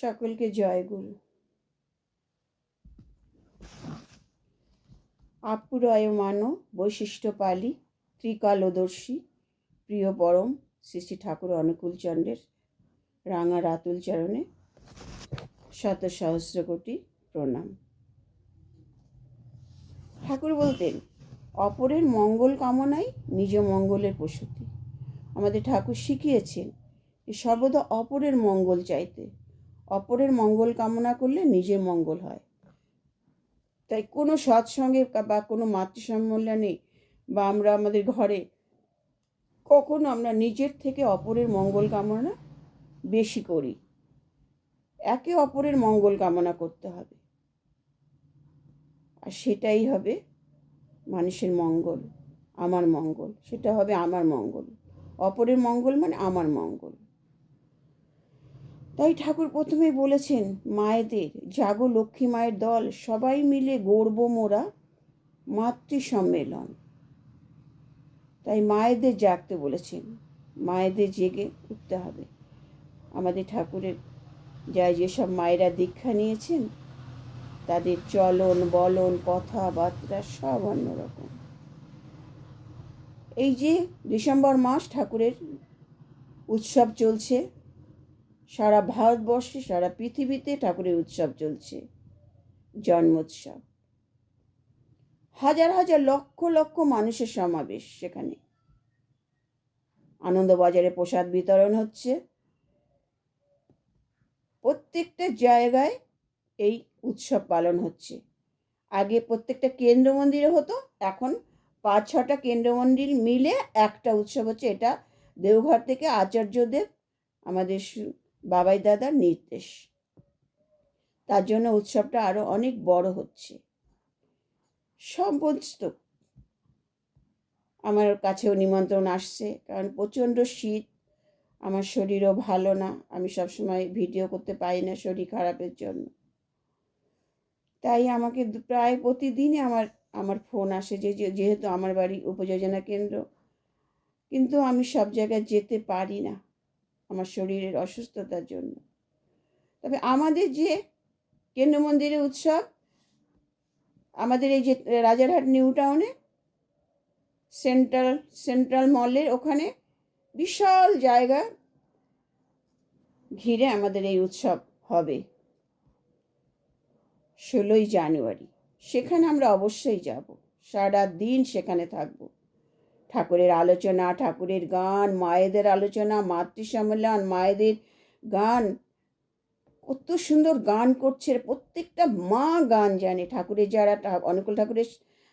সকলকে জয় গুরু। আপ্যুরায়মাণ বৈশিষ্ট্য পালি ত্রিকালদর্শী প্রিয় পরম শ্রী শ্রী ঠাকুর অনুকূলচন্দ্রের রাঙা রাতুল চরণে শত সহস্র কোটি প্রণাম। ঠাকুর বলতেন, অপরের মঙ্গল কামনাই নিজ মঙ্গলের প্রসূতি। আমাদের ঠাকুর শিখিয়েছেন সর্বদা অপরের মঙ্গল চাইতে, অপরের মঙ্গল কামনা করলে নিজের মঙ্গল হয়। তাই কোনো সৎসঙ্গে বা কোনো মাতৃসম্মেলনে বা আমরা আমাদের ঘরে কখনো আমরা নিজের থেকে অপরের মঙ্গল কামনা বেশি করি। একে অপরের মঙ্গল কামনা করতে হবে, আর সেটাই হবে মানুষের মঙ্গল, আমার মঙ্গল। সেটা হবে আমার মঙ্গল। অপরের মঙ্গল মানে আমার মঙ্গল। তাই ঠাকুর প্রথমেই বলেছেন মায়েদের, জাগো লক্ষ্মী মায়ের দল, সবাই মিলে গড়ব মোরা মাতৃ সম্মেলন। তাই মায়েদের জাগতে বলেছেন, মায়েদের জেগে উঠতে হবে। আমাদের ঠাকুরের যেসব মায়েরা দীক্ষা নিয়েছেন তাদের চলন বলন কথাবার্তা সব অন্যরকম। এই যে ডিসেম্বর মাস ঠাকুরের উৎসব চলছে, সারা ভারতবর্ষে সারা পৃথিবীতে ঠাকুরের উৎসব চলছে, জন্মোৎসব। হাজার হাজার লক্ষ লক্ষ মানুষের সমাবেশ। সেখানে আনন্দবাজারে প্রসাদ বিতরণ হচ্ছে, প্রত্যেকটা জায়গায় এই উৎসব পালন হচ্ছে। আগে প্রত্যেকটা কেন্দ্র মন্দিরে হতো, এখন 5-6টা কেন্দ্র মন্দির মিলে একটা উৎসব হচ্ছে। এটা দেওঘর থেকে আচার্যদেব আমাদের বাবাই দাদার নির্দেশ। তার জন্য উৎসবটা আরো অনেক বড় হচ্ছে। সমস্ত আমার কাছেও নিমন্ত্রণ আসছে, কারণ প্রচণ্ড শীত, আমার শরীরও ভালো না, আমি সবসময় ভিডিও করতে পারি না শরীর খারাপের জন্য। তাই আমাকে প্রায় প্রতিদিনই আমার ফোন আসে, যেহেতু আমার বাড়ি উপযোজনা কেন্দ্র, কিন্তু আমি সব জায়গায় যেতে পারি না আমার শরীরের অসুস্থতার জন্য। তবে আমাদের যে কেন্দ্র মন্দিরের উৎসব, আমাদের এই যে রাজারহাট নিউ টাউনে সেন্ট্রাল মলের ওখানে বিশাল জায়গা ঘিরে আমাদের এই উৎসব হবে 16ই জানুয়ারি। সেখানে আমরা অবশ্যই যাব, সারা দিন সেখানে থাকব। ঠাকুরের আলোচনা, ঠাকুরের গান, মায়েদের আলোচনা, মাতৃ সম্মেলন, মায়েদের গান, কত সুন্দর গান করছে। প্রত্যেকটা মা গান জানে। ঠাকুরের যারা অনুকূল ঠাকুরের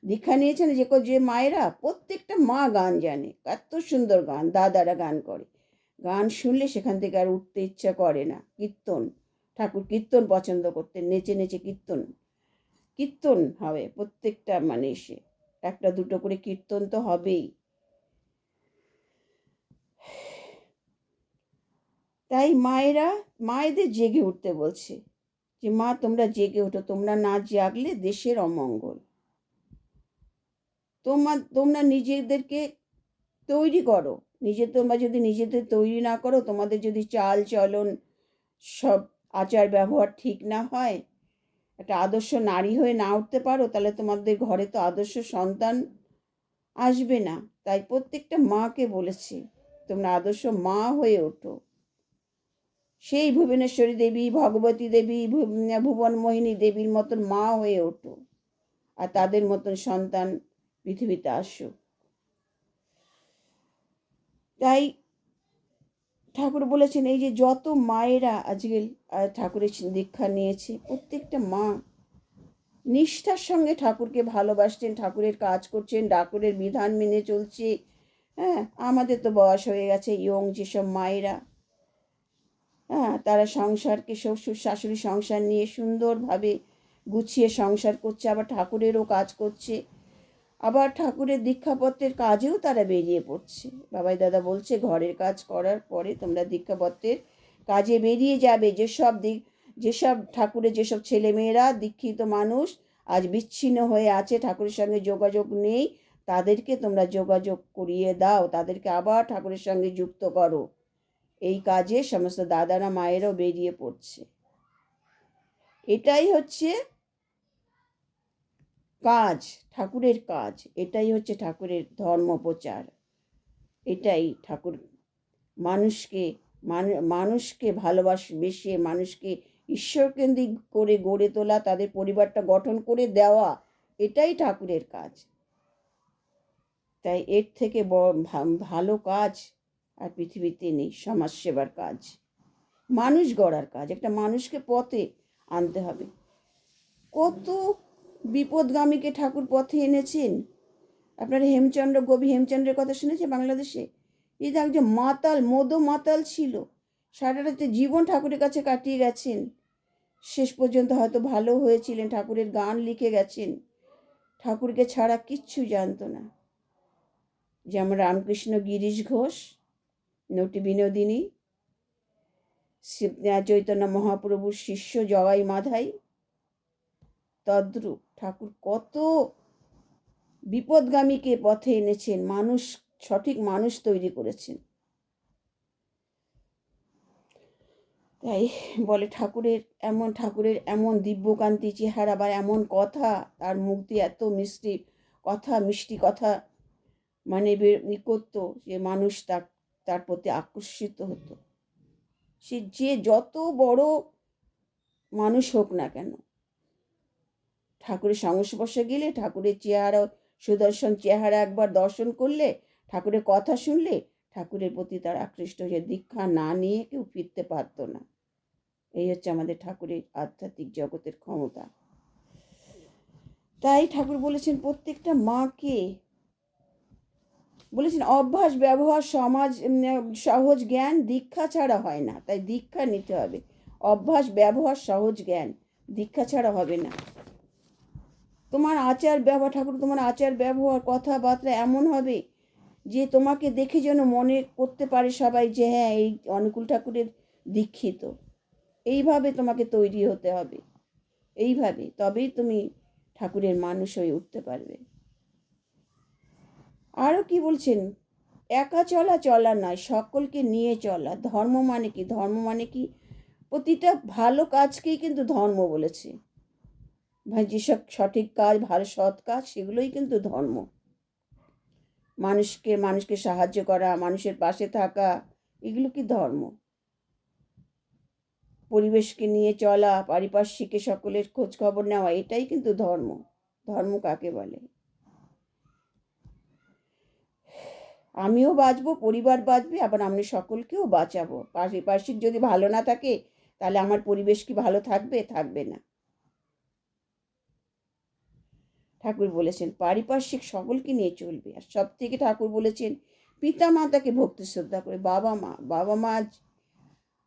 দীক্ষা নিয়েছেন যে মায়েরা, প্রত্যেকটা মা গান জানে। এত সুন্দর গান দাদারা গান করে। গান শুনলে সেখান থেকে আর উঠতে ইচ্ছা করে না। কীর্তন, ঠাকুর কীর্তন পছন্দ করতেন, নেচে নেচে কীর্তন হবে প্রত্যেকটা, মানে এসে একটা দুটো করে কীর্তন তো হবেই। তাই মায়েদের জেগে উঠতে বলছে যে মা তোমরা জেগে ওঠো, তোমরা না জাগলে দেশের অমঙ্গল। তোমরা নিজেদেরকে তৈরি করো। তোমরা যদি নিজেদের তৈরি না করো, তোমাদের যদি চাল চলন সব আচার ব্যবহার ঠিক না হয়, একটা আদর্শ নারী হয়ে না উঠতে পারো, তাহলে তোমাদের ঘরে তো আদর্শ সন্তান আসবে না। তাই প্রত্যেকটা মাকে বলেছে তোমরা আদর্শ মা হয়ে ওঠো। সেই ভুবনেশ্বরী দেবী, ভগবতী দেবী, ভুবন মোহিনী দেবীর মতন মা হয়ে ওঠো, আর তাদের মতন সন্তান পৃথিবীতে আসুক। তাই ঠাকুর বলেছেন এই যে যত মায়েরা আজকে ঠাকুরের দীক্ষা নিয়েছে, প্রত্যেকটা মা নিষ্ঠার সঙ্গে ঠাকুরকে ভালোবাসছেন, ঠাকুরের কাজ করছেন, ঠাকুরের বিধান মেনে চলছে। হ্যাঁ, আমাদের তো বয়স হয়ে গেছে, ইয়ং যেসব মায়েরা, হ্যাঁ, তারা সংসারকে, শ্বশুর শাশুড়ি সংসার নিয়ে সুন্দরভাবে গুছিয়ে সংসার করছে, আবার ঠাকুরেরও কাজ করছে, আবার ঠাকুরের দীক্ষাপত্রের কাজেও তারা বেরিয়ে পড়ছে। বাবাই দাদা বলছে ঘরের কাজ করার পরে তোমরা দীক্ষাপত্রের কাজে বেরিয়ে যাবে। যেসব ঠাকুরের যেসব ছেলেমেয়েরা দীক্ষিত মানুষ আজ বিচ্ছিন্ন হয়ে আছে, ঠাকুরের সঙ্গে যোগাযোগ নেই, তাদেরকে তোমরা যোগাযোগ করিয়ে দাও, তাদেরকে আবার ঠাকুরের সঙ্গে যুক্ত করো। এই কাজে সমস্ত দাদারা মায়েরাও বেরিয়ে পড়ছে। এটাই হচ্ছে কাজ, ঠাকুরের কাজ। এটাই হচ্ছে ঠাকুরের ধর্ম প্রচার। এটাই ঠাকুর মানুষকে মানুষকে ভালোবেসে মানুষকে ঈশ্বরকেন্দ্রিক করে গড়ে তোলা, তাদের পরিবারটা গঠন করে দেওয়া, এটাই ঠাকুরের কাজ। তাই এর থেকে ভালো কাজ আর পৃথিবীতে নেই। সমাজসেবার কাজ, মানুষ গড়ার কাজ, একটা মানুষকে পথে আনতে হবে। কত বিপদগামীকে ঠাকুর পথে এনেছেন। আপনারা কবি হেমচন্দ্রের কথা শুনেছে বাংলাদেশে? এই যে একজন মাতাল, মদো মাতাল ছিল, সারা রাতে জীবন ঠাকুরের কাছে কাটিয়ে গেছেন। শেষ পর্যন্ত হয়তো ভালো হয়েছিলেন, ঠাকুরের গান লিখে গেছেন, ঠাকুরকে ছাড়া কিচ্ছু জানতো না। যেমন রামকৃষ্ণ গিরিশ ঘোষ, নটি বিনোদিনী, চৈতন্য মহাপ্রভুর শিষ্য জগাই মাধাই, তদ্রূপ ঠাকুর কত বিপদগামীকে পথে এনেছেন, সঠিক মানুষ তৈরি করেছেন। তাই বলে ঠাকুরের এমন দিব্যকান্তি চেহারা বা এমন কথা, তার মুখ দিয়ে এত মিষ্টি কথা মানে করতো যে মানুষ তার প্রতি আকর্ষিত হতো। সে যে যত বড় মানুষ হোক না কেন, ঠাকুরের সংস্পর্শে গেলে, ঠাকুরের সুদর্শন চেহারা একবার দর্শন করলে, ঠাকুরের কথা শুনলে, ঠাকুরের প্রতি তার আকৃষ্ট হয়ে দীক্ষা না নিয়ে কেউ ফিরতে পারত না। এই হচ্ছে আমাদের ঠাকুরের আধ্যাত্মিক জগতের ক্ষমতা। তাই ঠাকুর বলেছেন প্রত্যেকটা মাকে বলেছেন অভ্যাস, ব্যবহার, সহজ জ্ঞান দীক্ষা ছাড়া হয় না। তাই দীক্ষা নিতে হবে। অভ্যাস, ব্যবহার, সহজ জ্ঞান দীক্ষা ছাড়া হবে না। তোমার আচার ব্যবহার, ঠাকুর তোমার আচার ব্যবহার, কথাবার্তা এমন হবে যে তোমাকে দেখে যেন মনে করতে পারে সবাই যে হ্যাঁ, এই অনুকূল ঠাকুরের দীক্ষিত। এইভাবে তোমাকে তৈরি হতে হবে। এইভাবে তবেই তুমি ঠাকুরের মানুষ হয়ে উঠতে পারবে। আরও কি বলছেন? একা চলা নয়, সকলকে নিয়ে চলা। ধর্ম মানে কি? ধর্ম মানে কি? প্রতিটা ভালো কাজকেই কিন্তু ধর্ম বলেছে। যেসব সঠিক কাজ, ভালো সৎ কাজ, সেগুলোই কিন্তু ধর্ম। মানুষকে সাহায্য করা, মানুষের পাশে থাকা, এগুলো কি ধর্ম? পরিবেশকে নিয়ে চলা, পারিপার্শ্বিকে সকলের খোঁজ খবর নেওয়া, এটাই কিন্তু ধর্ম। ধর্ম কাকে বলে? আমিও বাঁচবো, পরিবার বাঁচবে, আবার আমি সকলকেও বাঁচাবো। পারিপার্শ্বিক যদি ভালো না থাকে, তাহলে আমার পরিবেশ কি ভালো থাকবে? থাকবে না। ঠাকুর বলেছেন পারিপার্শ্বিক সকলকে নিয়ে চলবে। আর সব থেকে ঠাকুর বলেছেন পিতা মাতাকে ভক্তি শ্রদ্ধা করে। বাবা মা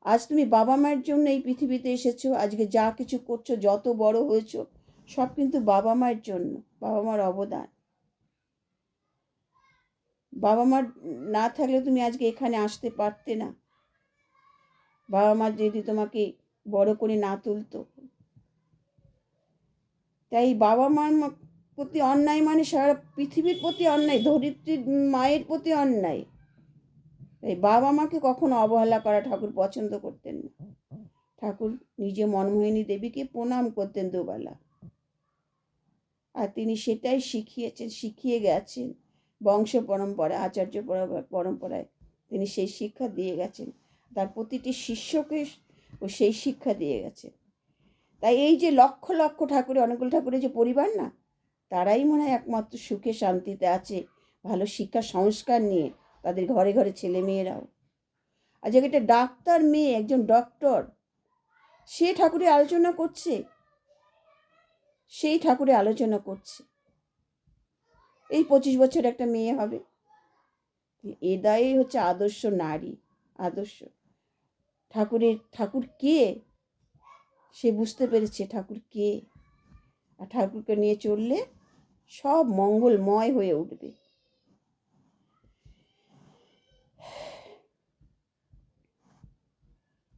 আজ তুমি বাবা মায়ের জন্য এই পৃথিবীতে এসেছো। আজকে যা কিছু করছো, যত বড় হয়েছো, সব কিন্তু বাবা মায়ের জন্য। বাবা মার অবদান। বাবা মার না থাকলে তুমি আজকে এখানে আসতে পারতে না। বাবা মা যদি তোমাকে বড় করে না তুলতো। তাই বাবা মার প্রতি অন্যায় মানে সারা পৃথিবীর প্রতি অন্যায়, ধরিত্রীর মায়ের প্রতি অন্যায়। তাই বাবা মাকে কখনো অবহেলা করা ঠাকুর পছন্দ করতেন না। ঠাকুর নিজে মনমোহিনী দেবীকে প্রণাম করতেন দুবেলা। আর তিনি সেটাই শিখিয়ে গেছেন বংশ পরম্পরা, আচার্য পরম্পরায় তিনি সেই শিক্ষা দিয়ে গেছেন। তার প্রতিটি শিষ্যকে সেই শিক্ষা দিয়ে গেছেন। তাই এই যে লক্ষ লক্ষ অনুকূল ঠাকুরের যে পরিবার না, তারাই মনে হয় একমাত্র সুখে শান্তিতে আছে, ভালো শিক্ষা সংস্কার নিয়ে তাদের ঘরে ঘরে ছেলে মেয়েরাও। আজ একটা ডাক্তার মেয়ে, একজন ডক্টর, সে ঠাকুরের আলোচনা করছে, সেই ঠাকুরের আলোচনা করছে। এই 25 বছর একটা মেয়ে হবে। এদাই হচ্ছে আদর্শ নারী, আদর্শ। ঠাকুর কে সে বুঝতে পেরেছে, ঠাকুর কে। আর ঠাকুরকে নিয়ে চললে সব মঙ্গলময় হয়ে উঠবে।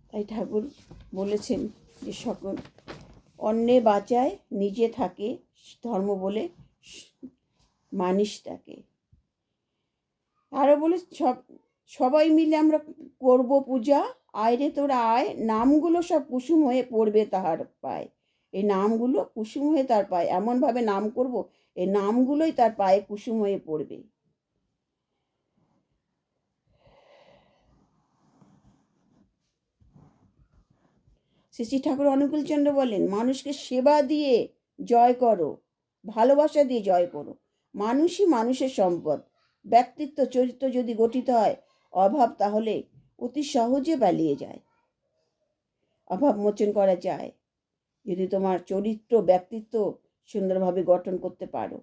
তাই ঠাকুর বলেছেন যে সকল অন্যে বাঁচায়, নিজে থাকে, ধর্ম বলে মানিস তাকে। আরও বলে সবাই মিলে আমরা করব পূজা, আয় রে তোরা আয়, নামগুলো সব কুসুম হয়ে পড়বে তাহার পায়। এই নামগুলো কুসুম হয়ে তার পায়ে, এমনভাবে নাম করব এই নামগুলোই তার পায়ে কুসুম হয়ে পড়বে। শ্রী শ্রী ঠাকুর অনুকূলচন্দ্র বলেন, মানুষকে সেবা দিয়ে জয় করো, ভালোবাসা দিয়ে জয় করো। মানুষই মানুষের সম্পদ। ব্যক্তিত্ব চরিত্র যদি গঠিত হয় অভাব তাহলে অতি সহজে পালিয়ে যায়। অভাব মোচন করা যায় যদি তোমার চরিত্র ব্যক্তিত্ব সুন্দরভাবে গঠন করতে পারো।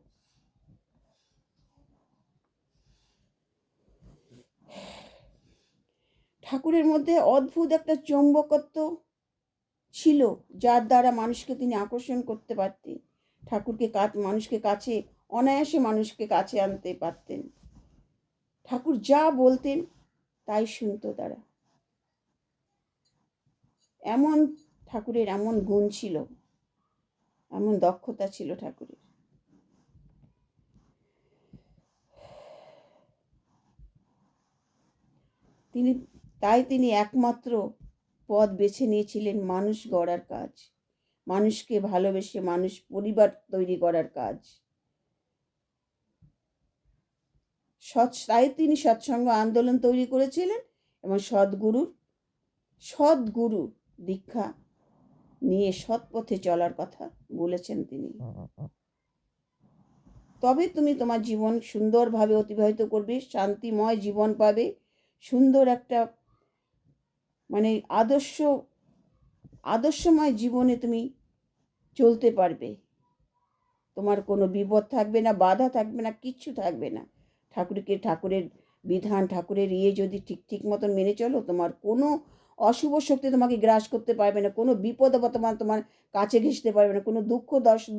ঠাকুরের মধ্যে অদ্ভুত একটা চৌম্বকত্ব ছিল, যার দ্বারা মানুষকে তিনি আকর্ষণ করতে পারতেন। ঠাকুরকে মানুষকে কাছে অনায়াসে মানুষকে কাছে আনতে পারতেন। ঠাকুর যা বলতেন তাই শুনতো তারা। এমন ঠাকুরের এমন গুণ ছিল, এমন দক্ষতা ছিল ঠাকুরের। তিনি একমাত্র পথ বেছে নিয়েছিলেন মানুষ গড়ার কাজ, মানুষকে ভালোবেসে মানুষ পরিবার তৈরি করার কাজ। তাই তিনি সৎসঙ্গ আন্দোলন তৈরি করেছিলেন এবং সদ্গুরু দীক্ষা নিয়ে সৎ পথে চলার কথা বলেছেন তিনি। তবে তুমি তোমার জীবন সুন্দরভাবে অতিবাহিত করবে, শান্তিময় জীবন পাবে, সুন্দর একটা আদর্শময় জীবনে তুমি চলতে পারবে। তোমার কোনো বিপদ থাকবে না, বাধা থাকবে না, কিচ্ছু থাকবে না। ঠাকুরের বিধান, ঠাকুরের যদি ঠিক মতন মেনে চলো, তোমার কোনো অশুভ শক্তি তোমাকে গ্রাস করতে পারবে না, কোনো বিপদ তোমার কাছে ঘেঁষতে পারবে না, কোনো দুঃখ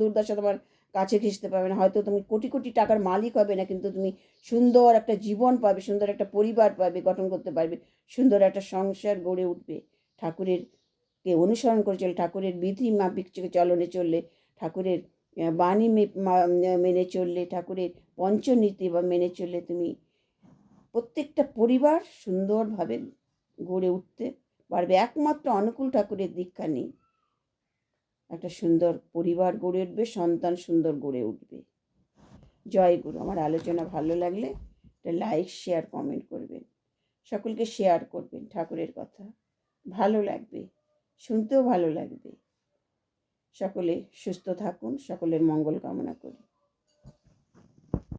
দুর্দশা তোমার কাছে ঘেঁষতে পারবে না। হয়তো তুমি কোটি কোটি টাকার মালিক হবে না, কিন্তু তুমি সুন্দর একটা জীবন পাবে, সুন্দর একটা পরিবার পাবে, গঠন করতে পারবে, সুন্দর একটা সংসার গড়ে উঠবে। ঠাকুরেরকে অনুসরণ করে চলে, ঠাকুরের বিধি মাফিক চলনে চললে, ঠাকুরের বাণী মেনে চললে, ঠাকুরের পঞ্চনীতি মেনে চললে তুমি প্রত্যেকটা পরিবার সুন্দরভাবে গড়ে উঠতে পারবে। একমাত্র অনুকূল ঠাকুরের দীক্ষা নিয়ে একটা সুন্দর পরিবার গড়ে উঠবে, সন্তান সুন্দর গড়ে উঠবে। জয় গুরু। আমার আলোচনা ভালো লাগলে একটা লাইক, শেয়ার, কমেন্ট করবেন। সকলকে শেয়ার করবেন। ঠাকুরের কথা ভালো লাগবে, শুনতেও ভালো লাগবে। সকলে সুস্থ থাকুন, সকলের মঙ্গল কামনা করি।